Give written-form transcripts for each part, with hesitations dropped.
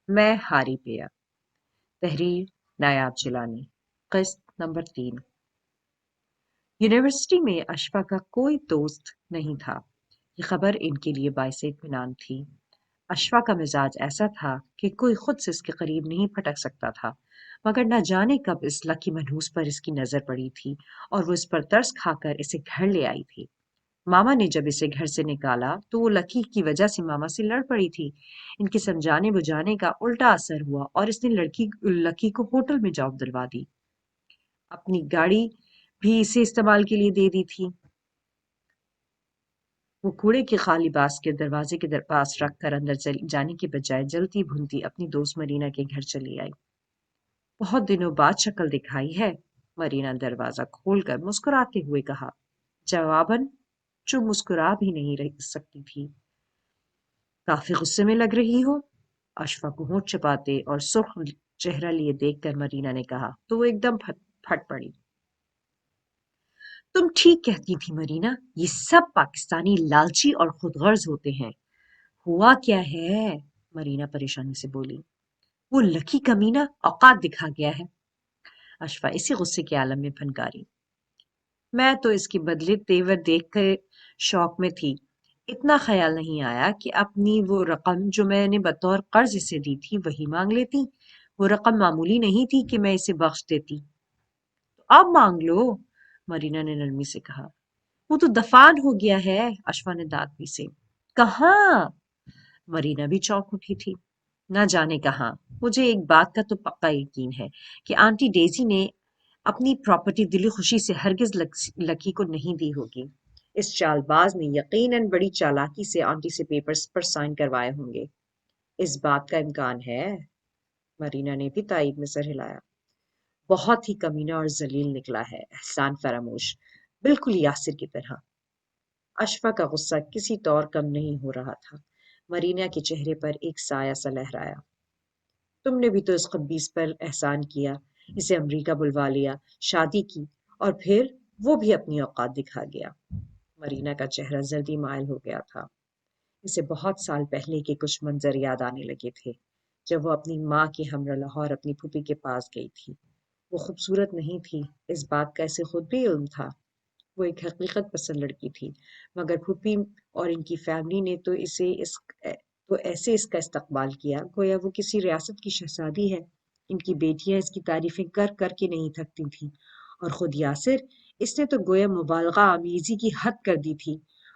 میں ہاری پیا۔ تحریر نایاب جیلانی۔ قسط نمبر 3۔ یونیورسٹی میں اشفا کا کوئی دوست نہیں تھا۔ یہ خبر ان کے لیے باعث اطمینان تھی۔ اشفا کا مزاج ایسا تھا کہ کوئی خود سے اس کے قریب نہیں پھٹک سکتا تھا، مگر نہ جانے کب اس لکی منحوس پر اس کی نظر پڑی تھی اور وہ اس پر ترس کھا کر اسے گھر لے آئی تھی۔ ماما نے جب اسے گھر سے نکالا تو وہ لکی کی وجہ سے ماما سے لڑ پڑی تھی۔ ان کے سمجھانے بجھانے کا الٹا اثر ہوا اور اس نے لکی کو ہوٹل میں جاب دلوا دی۔ اپنی گاڑی بھی اسے استعمال کے لیے دے دی تھی۔ وہ کوڑے کی خالی باسکٹ دروازے کے پاس رکھ کر اندر جانے کے بجائے جلتی بھونتی اپنی دوست مرینا کے گھر چلی آئی۔ بہت دنوں بعد شکل دکھائی ہے، مرینا دروازہ کھول کر مسکراتے ہوئے کہا۔ جواباً جو مسکرا بھی نہیں رہ سکتی تھی۔ کافی غصے میں لگ رہی ہو، اشفا کو ہونٹ چباتے اور سرخ چہرہ لیے دیکھ کر مرینا نے کہا تو وہ ایک دم پھٹ پڑی۔ تم ٹھیک کہتی تھی مرینا، یہ سب پاکستانی لالچی اور خود غرض ہوتے ہیں۔ ہوا کیا ہے؟ مرینا پریشانی سے بولی۔ وہ لکی کمینہ اوقات دکھا گیا ہے، اشفا اسی غصے کے عالم میں پھنکاری۔ میں تو اس کی بدلے تیور دیکھ کر شوق میں تھی، اتنا خیال نہیں آیا کہ اپنی وہ رقم جو میں نے بطور قرض اسے دی تھی وہی مانگ لیتی۔ وہ رقم معمولی نہیں تھی کہ میں اسے بخش دیتی۔ تو اب مانگ لو، مرینا نے نرمی سے کہا۔ وہ تو دفان ہو گیا ہے، اشفا نے دانت پیسے۔ کہاں؟ مرینا بھی چونک اٹھی تھی۔ نہ جانے کہاں۔ مجھے ایک بات کا تو پکا یقین ہے کہ آنٹی ڈیزی نے اپنی پراپرٹی دلی خوشی سے ہرگز لکی کو نہیں دی ہوگی۔ اس چال باز نے یقیناً بڑی چالاکی سے آنٹی سے پیپرز پر سائن کروائے ہوں گے۔ اس بات کا امکان ہے؟ مرینا نے بھی تائید میں سر ہلایا۔ بہت ہی کمینہ اور ذلیل نکلا ہے، احسان فراموش، بالکل یاسر کی طرح۔ اشفا کا غصہ کسی طور کم نہیں ہو رہا تھا۔ مرینا کے چہرے پر ایک سایہ سا لہرایا۔ تم نے بھی تو اس خبیث پر احسان کیا، اسے امریکہ بلوا لیا، شادی کی، اور پھر وہ بھی اپنی اوقات دکھا گیا۔ مرینا کا چہرہ زردی مائل ہو گیا تھا۔ اسے بہت سال پہلے کے کچھ منظر یاد آنے لگے تھے، جب وہ اپنی ماں کے ہمراہ لاہور اپنی پھوپھی کے پاس گئی تھی۔ وہ خوبصورت نہیں تھی، اس بات کا اسے خود بھی علم تھا۔ وہ ایک حقیقت پسند لڑکی تھی، مگر پھوپھی اور ان کی فیملی نے تو ایسے اس کا استقبال کیا گویا وہ کسی ریاست کی شہزادی ہے۔ ان کی بیٹیاں اس کی تعریفیں کر کر کے نہیں تھکتی تھیں، اور خود یاسر، اس نے تو گویا مبالغہ آمیزی کی حد کر دی تھی۔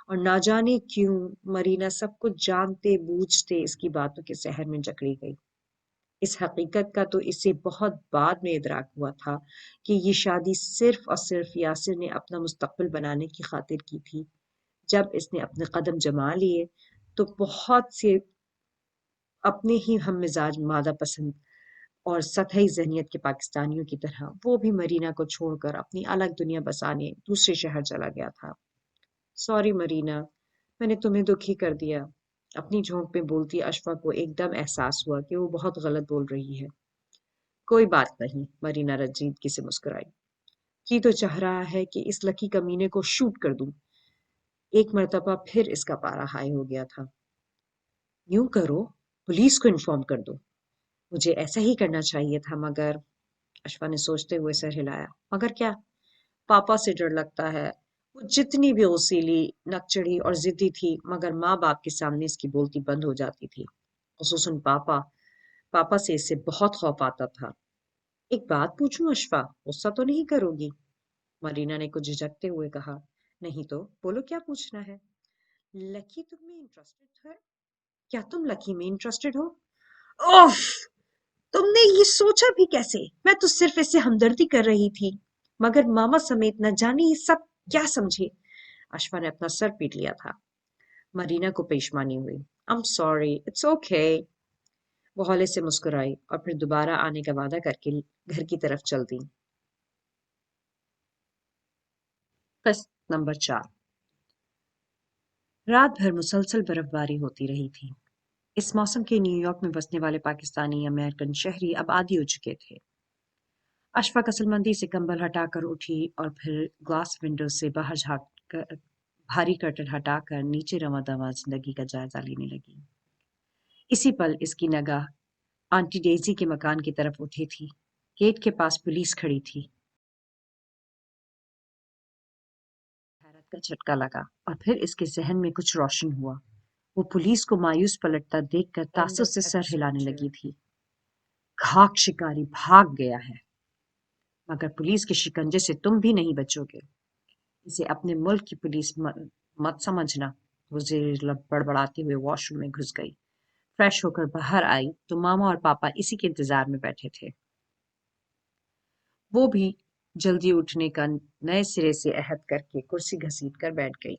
اور نہ جانے کیوں مرینا سب کچھ جانتے بوجھتے اس کی باتوں کے سحر میں جکڑی گئی۔ اس حقیقت کا تو اسے بہت بعد میں ادراک ہوا تھا کہ یہ شادی صرف اور صرف یاسر نے اپنا مستقبل بنانے کی خاطر کی تھی۔ جب اس نے اپنے قدم جما لیے تو بہت سے اپنے ہی ہم مزاج مادہ پسند اور سطحی ذہنیت کے پاکستانیوں کی طرح وہ بھی مرینا کو چھوڑ کر اپنی الگ دنیا بسانے دوسرے شہر چلا گیا تھا۔ سوری مرینا، میں نے تمہیں دکھی کر دیا۔ اپنی جھونک میں بولتی اشفا کو ایک دم احساس ہوا کہ وہ بہت غلط بول رہی ہے۔ کوئی بات نہیں، مرینا رنجیدگی سے مسکرائی۔ جی تو چاہ رہا ہے کہ اس لکی کمینے کو شوٹ کر دوں۔ ایک مرتبہ پھر اس کا پارا ہائی ہو گیا تھا۔ یوں کرو، پولیس کو انفارم کر دو۔ مجھے ایسا ہی کرنا چاہیے تھا، مگر اشفا نے سوچتے ہوئے سر ہلایا۔ مگر کیا؟ پاپا سے ڈر لگتا ہے۔ وہ جتنی بھی اوسیلی، نکچڑی اور ضدی تھی، مگر ماں باپ کے سامنے اس کی بولتی بند ہو جاتی تھی، خصوصاً پاپا سے اس سے بہت خوف آتا تھا۔ ایک بات پوچھوں اشفا، غصہ تو نہیں کرو گی؟ مرینا نے کچھ جھجکتے ہوئے کہا۔ نہیں تو بولو، کیا پوچھنا ہے؟ لکی تم میں انٹرسٹڈ ہے؟ کیا تم لکی میں انٹرسٹڈ ہو؟ اوف! تم نے یہ سوچا بھی کیسے؟ میں تو صرف اس سے ہمدردی کر رہی تھی، مگر ماما سمیت نہ جانے یہ سب کیا سمجھے۔ اشفا نے اپنا سر پیٹ لیا تھا۔ مرینا کو پریشانی ہوئی۔ I'm sorry, it's okay۔ وہ ہولے سے مسکرائی اور پھر دوبارہ آنے کا وعدہ کر کے گھر کی طرف چل دی۔ قسط نمبر 4۔ رات بھر مسلسل برف باری ہوتی رہی تھی۔ اس موسم کے نیو یارک میں بسنے والے پاکستانی امریکن شہری اب عادی ہو چکے تھے۔ اشفا کسلمندی سے کمبل ہٹا کر اٹھی اور پھر گلاس ونڈو سے باہر جھانک کر بھاری کرٹن ہٹا کر نیچے رواں دواں زندگی کا جائزہ لینے لگی۔ اسی پل اس کی نگاہ آنٹی ڈیزی کے مکان کی طرف اٹھی تھی۔ گیٹ کے پاس پولیس کھڑی تھی۔ حیرت کا جھٹکا لگا اور پھر اس کے ذہن میں کچھ روشن ہوا۔ وہ پولیس کو مایوس پلٹتا دیکھ کر تاسف سے سر ہلانے لگی تھی۔ گھاک شکاری بھاگ گیا ہے، مگر پولیس کے شکنجے سے تم بھی نہیں بچو گے۔ اسے اپنے ملک کی پولیس مت سمجھنا۔ وہ زیر لب بڑبڑاتے ہوئے واش روم میں گھس گئی۔ فریش ہو کر باہر آئی تو ماما اور پاپا اسی کے انتظار میں بیٹھے تھے۔ وہ بھی جلدی اٹھنے کا نئے سرے سے عہد کر کے کرسی گھسیٹ کر بیٹھ گئی۔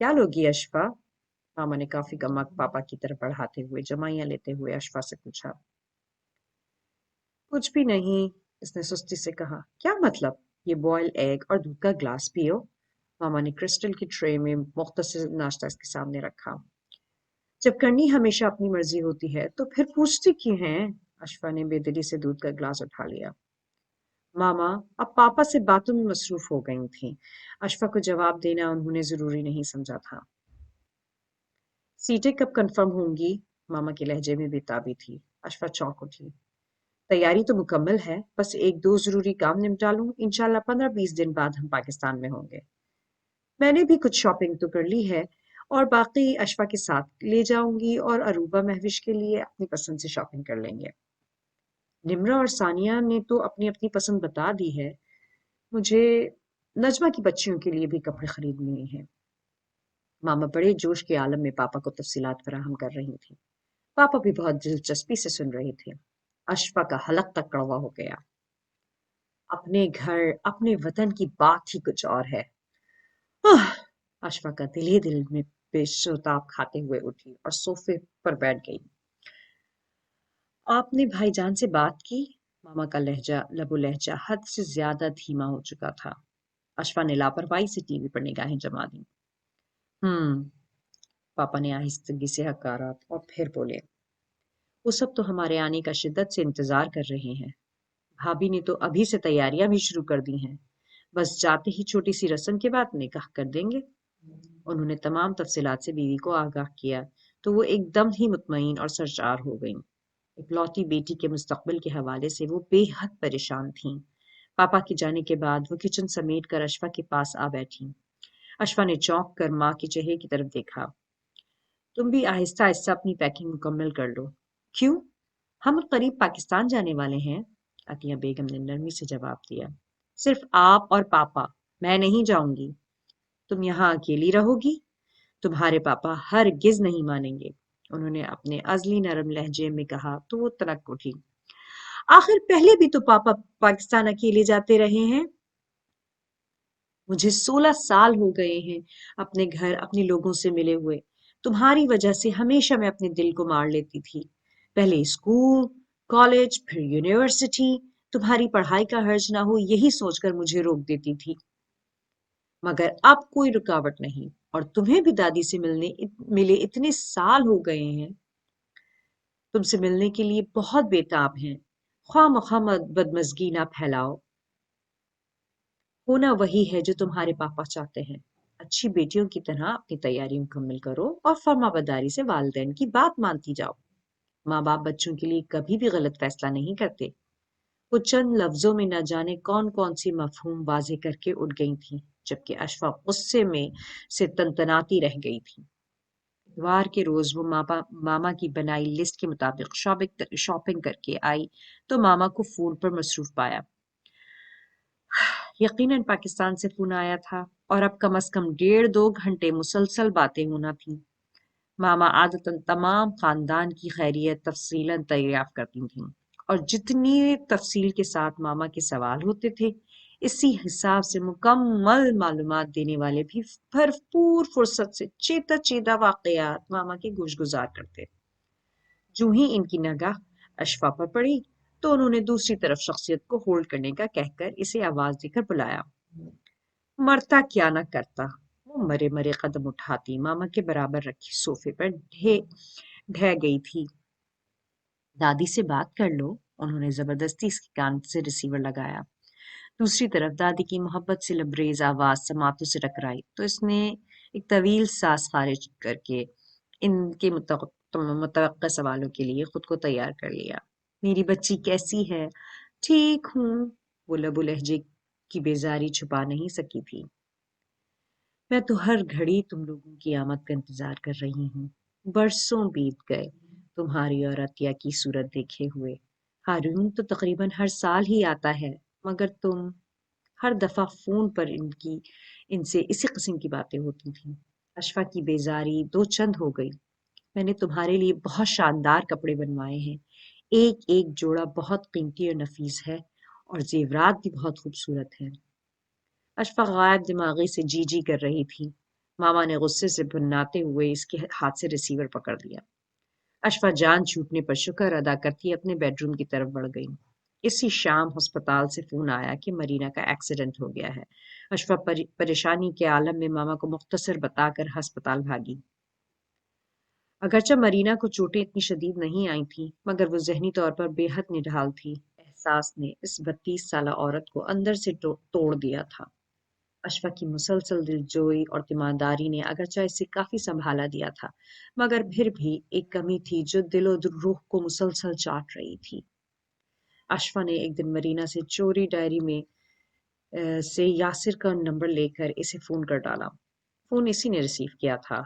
کیا لوگی اشفا؟ ماما نے کافی کا مگ پاپا کی طرف بڑھاتے ہوئے جمائیاں لیتے ہوئے اشفا سے پوچھا۔ کچھ بھی نہیں، اس نے سستی سے کہا۔ کیا مطلب؟ یہ بوائل ایگ اور دودھ کا گلاس پیو۔ ماما نے کرسٹل کی ٹرے میں مختصر ناشتہ اس کے سامنے رکھا۔ جب کرنی ہمیشہ اپنی مرضی ہوتی ہے تو پھر پوچھتی کیوں ہیں؟ اشفا نے بے دلی سے دودھ کا گلاس اٹھا لیا۔ ماما اب پاپا سے باتوں میں مصروف ہو گئی تھیں۔ اشفا کو جواب دینا انہوں نے ضروری نہیں سمجھا تھا۔ سیٹیں کب کنفرم ہوں گی؟ ماما کے لہجے میں بےتابی تھی۔ اشفا چونک اٹھی۔ تیاری تو مکمل ہے، بس ایک دو ضروری کام نمٹا لوں، انشاءاللہ 15-20 دن بعد ہم پاکستان میں ہوں گے۔ میں نے بھی کچھ شاپنگ تو کر لی ہے اور باقی اشفا کے ساتھ لے جاؤں گی اور عروبہ مہوش کے لیے اپنی پسند سے شاپنگ کر لیں گے۔ نمرہ اور ثانیہ نے تو اپنی اپنی پسند بتا دی ہے، مجھے نجمہ کی بچیوں کے لیے بھی کپڑے خریدنے ہیں۔ ماما بڑے جوش کے عالم میں پاپا کو تفصیلات فراہم کر رہی تھی۔ پاپا بھی بہت دلچسپی سے سن رہے تھے۔ اشفا کا حلق تک کڑوا ہو گیا۔ اپنے گھر اپنے وطن کی بات ہی کچھ اور ہے۔ اشفا کا دل ہی دل میں بے شتاب کھاتے ہوئے اٹھی اور صوفے پر بیٹھ گئی۔ آپ نے بھائی جان سے بات کی؟ ماما کا لب و لہجہ حد سے زیادہ دھیما ہو چکا تھا۔ اشفا نے لاپرواہی سے ٹی وی پر نگاہیں جما دیں۔ پاپا نے آہستگی سے ہکارا اور پھر بولے، وہ سب تو ہمارے آنے کا شدت سے انتظار کر رہے ہیں۔ بھابھی نے تو ابھی سے تیاریاں بھی شروع کر دی ہیں، بس جاتے ہی چھوٹی سی رسم کے بعد نکاح کر دیں گے۔ انہوں نے تمام تفصیلات سے بیوی کو آگاہ کیا تو وہ ایک دم ہی مطمئن اور سرشار ہو گئیں۔ اکلوتی بیٹی کے مستقبل کے حوالے سے وہ بے حد پریشان تھیں۔ پاپا کے جانے کے بعد وہ کچن سمیٹ کر اشفا کے پاس آ بیٹھی۔ اشفا نے چونک کر ماں کے چہرے کی طرف دیکھا۔ تم بھی آہستہ آہستہ اپنی پیکنگ مکمل کر لو۔ کیوں؟ ہم قریب پاکستان جانے والے ہیں، عطیہ بیگم نے نرمی سے جواب دیا۔ صرف آپ اور پاپا، میں نہیں جاؤں گی۔ تم یہاں اکیلی رہو گی؟ تمہارے پاپا ہرگز نہیں مانیں گے، انہوں نے اپنے ازلی نرم لہجے میں کہا تو وہ تنک اٹھی۔ آخر پہلے بھی تو پاپا پاکستان اکیلے جاتے رہے ہیں۔ مجھے 16 سال ہو گئے ہیں اپنے گھر اپنے لوگوں سے ملے ہوئے۔ تمہاری وجہ سے ہمیشہ میں اپنے دل کو مار لیتی تھی، پہلے اسکول، کالج، پھر یونیورسٹی۔ تمہاری پڑھائی کا حرج نہ ہو یہی سوچ کر مجھے روک دیتی تھی، مگر اب کوئی رکاوٹ نہیں، اور تمہیں بھی دادی سے ملے اتنے سال ہو گئے ہیں۔ تم سے ملنے کے لیے بہت بےتاب ہیں، خواہ مخواہ بدمزگی نہ پھیلاؤ۔ ہونا وہی ہے جو تمہارے پاپا چاہتے ہیں۔ اچھی بیٹیوں کی طرح اپنی تیاری مکمل کرو اور فرما برداری سے والدین کی بات مانتی جاؤ۔ ماں باپ بچوں کے لیے کبھی بھی غلط فیصلہ نہیں کرتے۔ وہ چند لفظوں میں نہ جانے کون کون سی مفہوم واضح کر کے اٹھ گئی تھیں، جبکہ اشفا غصے میں سے تنتناتی رہ گئی تھی۔ اتوار کے روز وہ ماما کی بنائی لسٹ کے مطابق شاپنگ کر کے آئی تو ماما کو فون پر مصروف پایا۔ یقیناً پاکستان سے فون آیا تھا اور اب کم از کم 1.5-2 گھنٹے مسلسل باتیں ہونا تھیں۔ ماما عادتاً تمام خاندان کی خیریت تفصیلاً دریافت کرتی تھیں، اور جتنی تفصیل کے ساتھ ماما کے سوال ہوتے تھے، اسی حساب سے مکمل معلومات دینے والے بھی بھرپور فرصت سے چیدہ واقعات ماما کے گوش گزار کرتے۔ جو ہی ان کی نگاہ اشفا پر پڑی تو انہوں نے دوسری طرف شخصیت کو ہولڈ کرنے کا کہہ کر اسے آواز دے کر بلایا۔ مرتا کیا نہ کرتا، وہ مرے مرے قدم اٹھاتی ماما کے برابر رکھی صوفے پر ڈھہ گئی تھی۔ دادی سے بات کر لو، انہوں نے زبردستی اس کے کان سے ریسیور لگایا۔ دوسری طرف دادی کی محبت سے لبریز آواز سماعتوں سے ٹکرائی تو اس نے ایک طویل سانس خارج کر کے ان کے متوقع سوالوں کے لیے خود کو تیار کر لیا۔ میری بچی کیسی ہے؟ ٹھیک ہوں، وہ لب و لہجے کی بیزاری چھپا نہیں سکی تھی۔ میں تو ہر گھڑی تم لوگوں کی آمد کا انتظار کر رہی ہوں۔ برسوں بیت گئے تمہاری اور عطیہ کی صورت دیکھے ہوئے۔ ہارون تو تقریباً ہر سال ہی آتا ہے، مگر تم ہر دفعہ فون پر ان سے اسی قسم کی باتیں ہوتی تھیں۔ اشفا کی بیزاری دو چند ہو گئی۔ میں نے تمہارے لیے بہت شاندار کپڑے بنوائے ہیں، ایک ایک جوڑا بہت قیمتی اور نفیس ہے، اور زیورات بھی بہت خوبصورت ہیں۔ اشفا غائب دماغی سے جی جی کر رہی تھی۔ ماما نے غصے سے بھناتے ہوئے اس کے ہاتھ سے ریسیور پکڑ لیا۔ اشفا جان چھوٹنے پر شکر ادا کرتی اپنے بیڈ روم کی طرف بڑھ گئی۔ اسی شام ہسپتال سے فون آیا کہ مرینا کا ایکسیڈنٹ ہو گیا ہے۔ اشفا پریشانی کے عالم میں ماما کو مختصر بتا کر ہسپتال بھاگی۔ اگرچہ مرینا کو چوٹیں اتنی شدید نہیں آئی تھیں، مگر وہ ذہنی طور پر بے حد نڈھال تھی۔ احساس نے اس 32 سالہ عورت کو اندر سے توڑ دیا تھا۔ اشفا کی مسلسل دلجوئی اور تیمارداری نے اگرچہ اسے کافی سنبھالا دیا تھا، مگر پھر بھی ایک کمی تھی جو دل و روح کو مسلسل چاٹ رہی تھی۔ اشفا نے ایک دن مرینا سے چوری ڈائری میں سے یاسر کا نمبر لے کر اسے فون کر ڈالا۔ فون اسی نے ریسیو کیا تھا۔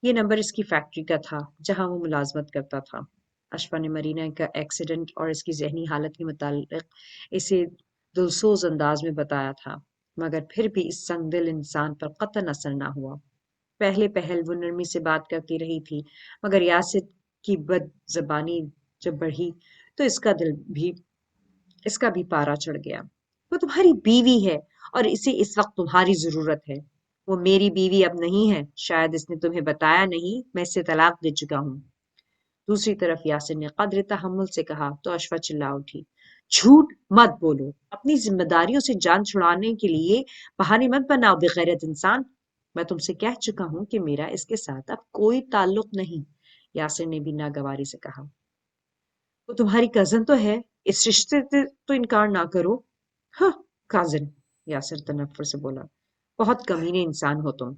یہ نمبر اس کی فیکٹری کا تھا جہاں وہ ملازمت کرتا تھا۔ اشفا نے مرینا کا ایکسیڈنٹ اور اس کی ذہنی حالت کے متعلق اسے دلسوز انداز میں بتایا تھا، مگر پھر بھی اس سنگ دل انسان پر قطعاً اثر نہ ہوا۔ پہلے پہل وہ نرمی سے بات کرتی رہی تھی، مگر یاسر کی بد زبانی جب بڑھی تو اس کا بھی پارا چڑھ گیا۔ وہ تمہاری بیوی ہے اور اسے اس وقت تمہاری ضرورت ہے۔ وہ میری بیوی اب نہیں ہے، شاید اس نے تمہیں بتایا نہیں، میں اسے طلاق دے چکا ہوں۔ دوسری طرف یاسر نے قدر تحمل سے کہا تو اشفا چلا اٹھی۔ جھوٹ مت بولو، اپنی ذمہ داریوں سے جان چھڑانے کے لیے بہانے مت بناؤ بے غیرت انسان۔ میں تم سے کہہ چکا ہوں کہ میرا اس کے ساتھ اب کوئی تعلق نہیں، یاسر نے بھی ناگواری سے کہا۔ وہ تمہاری کزن تو ہے، اس رشتے سے تو انکار نہ کرو۔ ہاں، کازن، یاسر تنفر سے بولا۔ بہت کمینے انسان ہو تم۔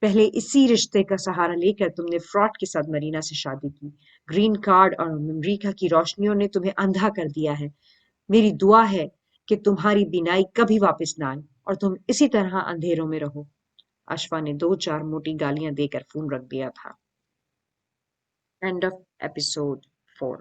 پہلے اسی رشتے کا سہارا لے کر تم نے فراڈ کے ساتھ مرینا سے شادی کی۔ گرین کارڈ اور امریکہ کی روشنیوں نے تمہیں اندھا کر دیا ہے۔ میری دعا ہے کہ تمہاری بینائی کبھی واپس نہ آئے اور تم اسی طرح اندھیروں میں رہو۔ اشفا نے 2-4 موٹی گالیاں دے کر فون رکھ دیا تھا۔ End of episode 4